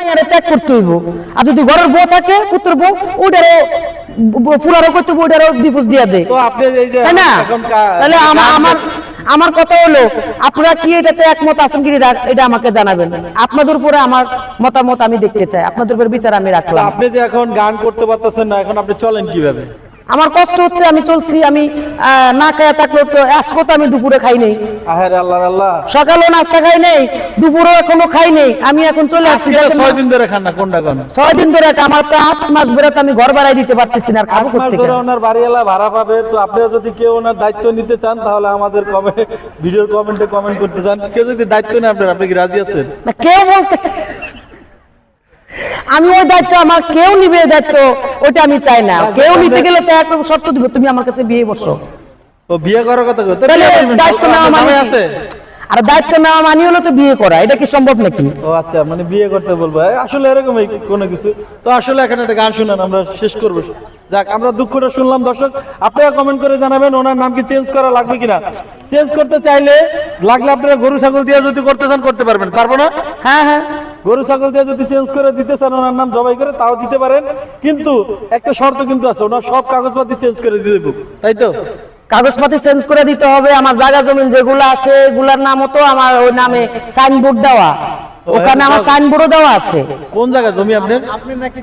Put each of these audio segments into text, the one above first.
মাইয়ারে ত্যাগ করতে হইব। আর যদি ঘরের বউ থাকে পুত্র বউ ওটারও ফুলারও করতে হইব, ওটারও ডিভোর্স দিয়ে দেয়, তো আপনি এই যে তাই না? এখন তাহলে আমার কথা হলো আপনারা কি এটাতে একমত আছেন কি এটা আমাকে জানাবেন। আপনাদের উপরে আমার মতামত আমি দেখতে চাই, আপনাদের উপর বিচার আমি রাখলাম। আপনি যে এখন গান করতে পারতেছেন না, এখন আপনি চলেন কিভাবে? আমার কষ্ট হচ্ছে, আমি চলছি, আমি না খায়া থাকলে তো আজকে তো আমি দুপুরে খাই নেই, আহারে আল্লাহ আল্লাহ, সকালেও নাস্তা খাই নেই, দুপুরেও এখনো খাই নেই, আমি এখন চলে আসছি। আজকে 6 দিন ধরে খান না, কোনটা কোন 6 দিন ধরে আমার তো 8 মাস ধরে তো আমি ঘর ভাড়াই দিতে পারতেছি না, আর খাবো 8 মাস কোথেকে? ধরে ওনার বাড়িওয়ালা ভাড়া পাবে। তো আপনারা যদি কেউ ওনার দায়িত্ব নিতে চান তাহলে আমাদের ভিডিওর কমেন্টে কমেন্ট করতে চান। কেউ যদি দায়িত্ব নেয় আপনার, আপনি কি রাজি আছেন? না কেউ বলতে, আমি ওই দায়িত্ব আমার কেউ নিবে, দায়িত্ব ওটা আমি চাই না। কেউ নিতে গেলে তো একটা শর্ত দিব, তুমি আমার কাছে বিয়ে বসো। ও বিয়ে করার কথা কই? তাহলে দায়িত্ব নেওয়া মানে আছে, আর দায়িত্ব নেওয়া মানে হলো তো বিয়ে করা, এটা কি সম্ভব নাকি? ও আচ্ছা, মানে বিয়ে করতে বলবো আসলে এরকমই কোনো কিছু। তো আসলে এখানে একটা গান শুনেন, আমরা শেষ করবো। যাক, আমরা দুঃখটা শুনলাম। দর্শক আপনারা কমেন্ট করে জানাবেন ওনার নাম কি চেঞ্জ করা লাগবে কিনা। চেঞ্জ করতে চাইলে লাগলে আপনারা গরু ছাগল দিয়ে যদি করতে চান করতে পারবেন, পারবো না? হ্যাঁ হ্যাঁ, গরু ছাগল দিয়ে যদি চেঞ্জ করে দিতে চান, ওনার নাম জবাই করে, তাও দিতে পারেন। কিন্তু একটা শর্ত কিন্তু আছে, ওনার সব কাগজপাতি চেঞ্জ করে দিয়ে দেবো, তাই তো? কাগজপাতি চেঞ্জ করে দিতে হবে। আমার জায়গা জমিন যেগুলো আছে এগুলার নামও তো আমার ওই নামে সাইনবোর্ড দেওয়া, ওখানে আমার সাইনবোর্ডও দেওয়া আছে। কোন জায়গা জমি আপনার? আপনি নাকি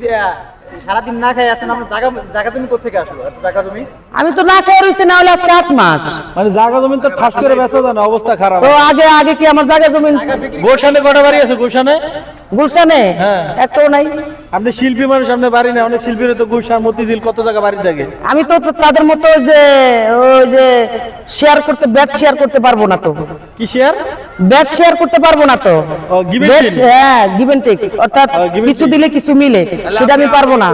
সারাদিন না খাই আছেন, আপনার জায়গা তুমি কোথেকে আসলো? জায়গা তুমি আমি তো না খেয়ে রয়েছি, না হলে আজকে 8 মাস। মানে জায়গা জমি তো ঠাস করে বেচা যায় না, অবস্থা খারাপ। তো আগে কি আমার জায়গা জমিন? গোশানে কটা বাড়ি আছে? গোশানে গুলশানে হ্যাঁ। একটাও নাই। আপনি শিল্পী মানুষ, আপনার বাড়ি না? অনেক শিল্পীর তো গুলশান, মতিঝিল, কত জায়গা বাড়ি থাকে। আমি তো তাদের মতো যে ওই যে শেয়ার করতে, ব্যাট শেয়ার করতে পারবো না তো। কি শেয়ার? ব্যাট শেয়ার করতে পারবো না তো। ও, give and Bet, take। হ্যাঁ, give and take, অর্থাৎ give and কিছু take। দিলে কিছু মিলে, সেটা আমি পারবো না।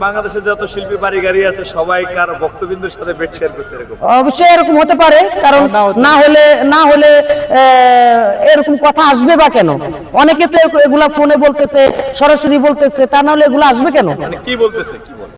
বাংলাদেশের যত শিল্পী বাড়ি গাড়ি আছে সবাই কার বক্তবিন্দুর সাথে বেড শেয়ার করছে এরকম? অবশ্যই এরকম হতে পারে, কারণ না হলে এরকম কথা আসবে বা কেন? অনেকে তো এগুলা ফোনে বলতেছে, সরাসরি বলতেছে, তা না হলে এগুলো আসবে কেন? মানে কি বলতেছে, কি বলে?